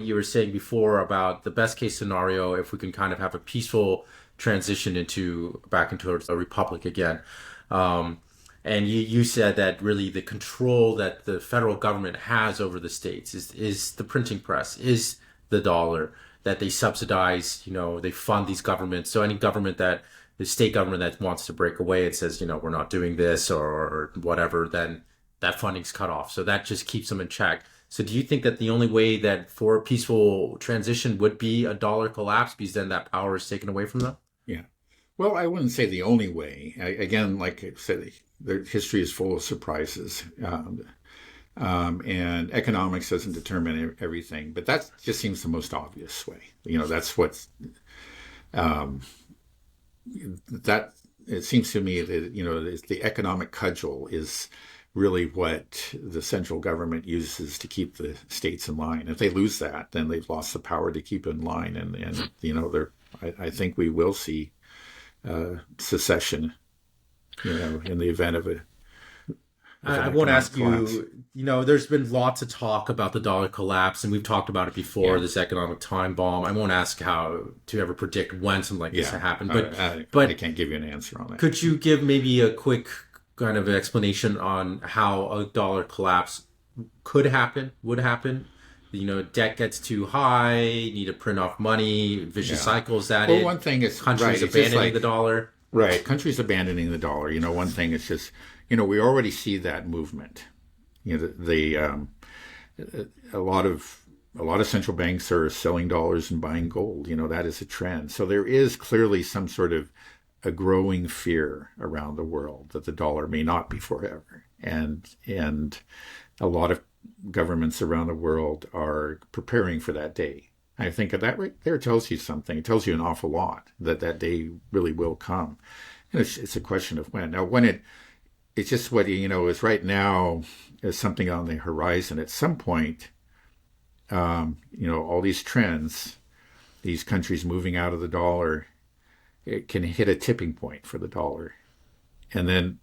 You were saying before about the best case scenario, if we can kind of have a peaceful transition into back into a republic again. Um, and you said that really the control that the federal government has over the states is the printing press, is the dollar that they subsidize, they fund these governments. So any government that the state government that wants to break away, it says, we're not doing this or whatever, then that funding's cut off. So that just keeps them in check. So do you think that the only way that for a peaceful transition would be a dollar collapse because then that power is taken away from them? Yeah. Well, I wouldn't say the only way. Again, like I said, the history is full of surprises. And economics doesn't determine everything, but that just seems the most obvious way. That's what that it seems to me that the economic cudgel is really what the central government uses to keep the states in line. If they lose that, then they've lost the power to keep in line, and I think we will see secession, in the event of a I won't ask collapse. There's been lots of talk about the dollar collapse, and we've talked about it before, this economic time bomb. I won't ask how to ever predict when something like this will happen, but I can't give you an answer on that. Could you give maybe a quick kind of explanation on how a dollar collapse could happen, would happen? Debt gets too high, need to print off money, vicious cycles that one thing is countries abandoning the dollar. Right, countries abandoning the dollar. One thing is just, we already see that movement. A lot of central banks are selling dollars and buying gold. That is a trend. So there is clearly some sort of a growing fear around the world that the dollar may not be forever. And a lot of governments around the world are preparing for that day. I think that right there tells you something. It tells you an awful lot that day really will come. And it's a question of when. Now, it's just what, is right now is something on the horizon. At some point, all these trends, these countries moving out of the dollar, it can hit a tipping point for the dollar. And then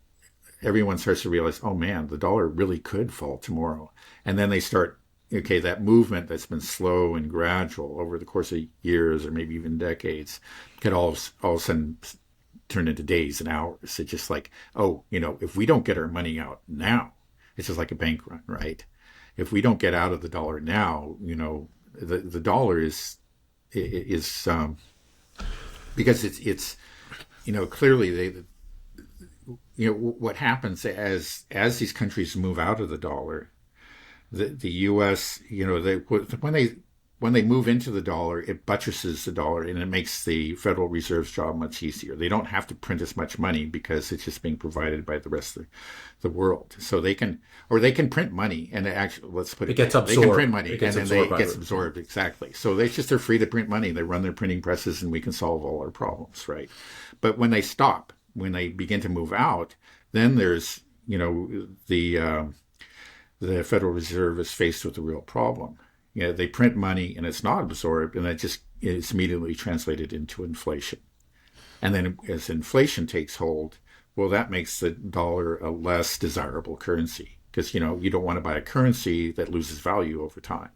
everyone starts to realize, oh man, the dollar really could fall tomorrow. And then they start, that movement that's been slow and gradual over the course of years or maybe even decades could all of a sudden turn into days and hours. It's just like, if we don't get our money out now, it's just like a bank run, right? If we don't get out of the dollar now, the dollar is because it's clearly what happens as these countries move out of the dollar, the U.S. When they move into the dollar, it buttresses the dollar and it makes the Federal Reserve's job much easier. They don't have to print as much money because it's just being provided by the rest of the world. So they can print money and let's put it gets absorbed. They can print money and then it gets absorbed. Exactly. So they're free to print money. They run their printing presses and we can solve all our problems, right? But when they stop, when they begin to move out, then there's, the Federal Reserve is faced with a real problem. They print money and it's not absorbed, and that just is immediately translated into inflation. And then as inflation takes hold, well, that makes the dollar a less desirable currency because, you don't want to buy a currency that loses value over time.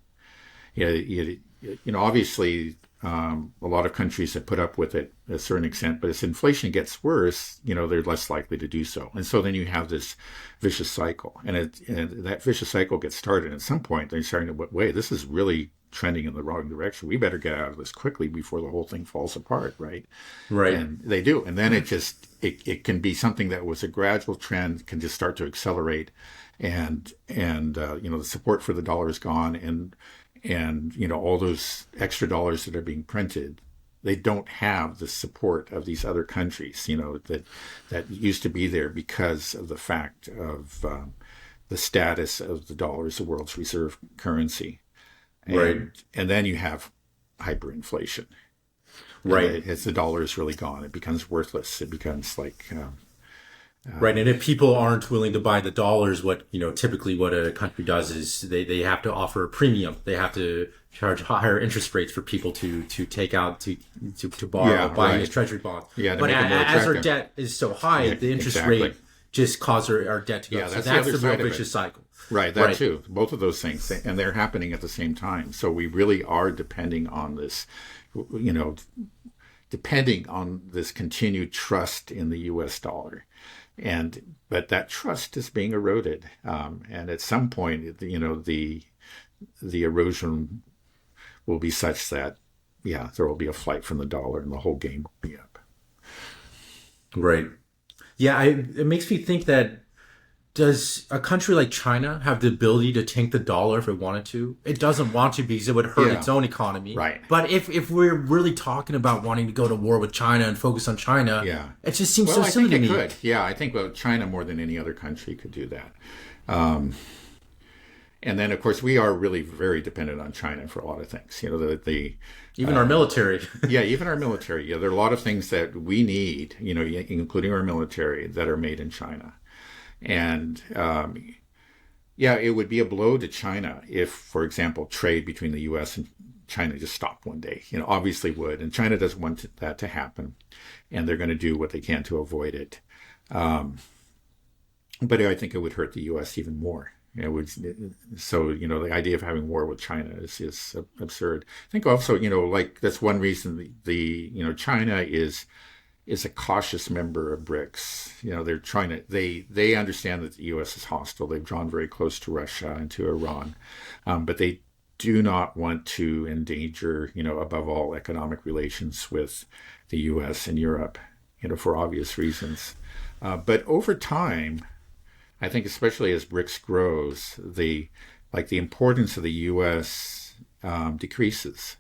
Obviously, a lot of countries have put up with it a certain extent, but as inflation gets worse, they're less likely to do so. And so then you have this vicious cycle, and that vicious cycle gets started. At some point, they're starting to, wait, this is really trending in the wrong direction. We better get out of this quickly before the whole thing falls apart, right? Right. And they do. And then it can be something that was a gradual trend, can just start to accelerate, and the support for the dollar is gone, and all those extra dollars that are being printed, they don't have the support of these other countries, that used to be there because of the fact of the status of the dollar as the world's reserve currency. Right. And then you have hyperinflation. Right. As the dollar is really gone, it becomes worthless. It becomes like... right. And if people aren't willing to buy the dollars, typically what a country does is they have to offer a premium. They have to charge higher interest rates for people to take out, to borrow, buy these treasury bonds. Yeah, but as our debt is so high, the interest rate just causes our debt to go. So that's the real vicious cycle. Right, that Right. too. Both of those things, and they're happening at the same time. So we really are depending on this, you know, depending on this continued trust in the U.S. dollar, and but that trust is being eroded, and at some point, the erosion will be such that, yeah, there will be a flight from the dollar, and the whole game will be up. Right. Yeah, it makes me think that does a country like China have the ability to tank the dollar if it wanted to? It doesn't want to because it would hurt Yeah, its own economy. right. But if we're really talking about wanting to go to war with China and focus on China, Yeah. it just seems Well, so I silly think to it me. could. Yeah, I think China more than any other country could do that. Um, and then, of course, we are really very dependent on China for a lot of things. Even our military. Yeah, even our military. Yeah, there are a lot of things that we need, including our military, that are made in China. And yeah, it would be a blow to China if, for example, trade between the U.S. and China just stopped one day. Obviously would, and China doesn't want that to happen, and they're going to do what they can to avoid it. Um, but I think it would hurt the U.S. even more. It would, so the idea of having war with China is absurd. I think also like that's one reason China is a cautious member of BRICS. They're trying to they understand that the U.S. is hostile. They've drawn very close to Russia and to Iran, but they do not want to endanger above all economic relations with the U.S. and Europe, for obvious reasons. But over time, I think especially as BRICS grows, the importance of the U.S. Decreases.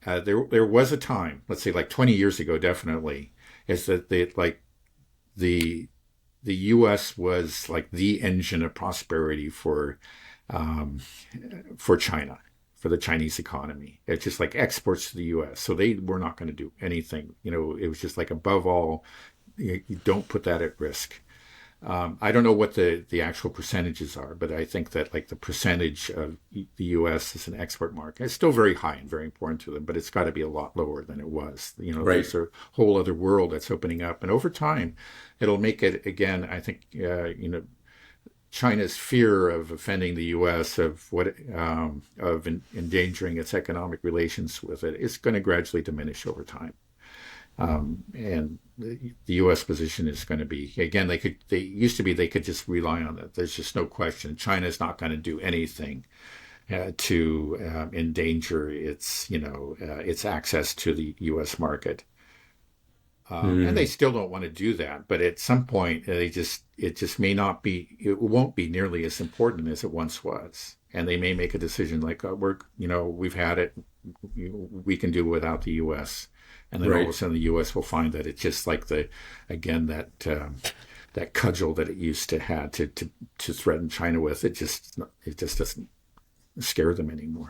There was a time, let's say like 20 years ago, definitely, is that the U.S. was like the engine of prosperity for China, for the Chinese economy. It's just like exports to the U.S. So they were not going to do anything. It was just like above all, you don't put that at risk. I don't know what the actual percentages are, but I think that like the percentage of the U.S. as an export market is still very high and very important to them, but it's got to be a lot lower than it was. Right. There's a whole other world that's opening up, and over time, it'll make it again. I think China's fear of offending the U.S. of endangering its economic relations with it is going to gradually diminish over time. And the U.S. position is going to be again. They used to be they could just rely on that. There's just no question. China's not going to do anything to endanger its access to the U.S. market. And they still don't want to do that. But at some point, it just may not be. It won't be nearly as important as it once was. And they may make a decision like we've had it. We can do without the U.S. And then all of a Right. sudden the U.S. will find that it's just like that cudgel that it used to have to threaten China with. It just doesn't scare them anymore.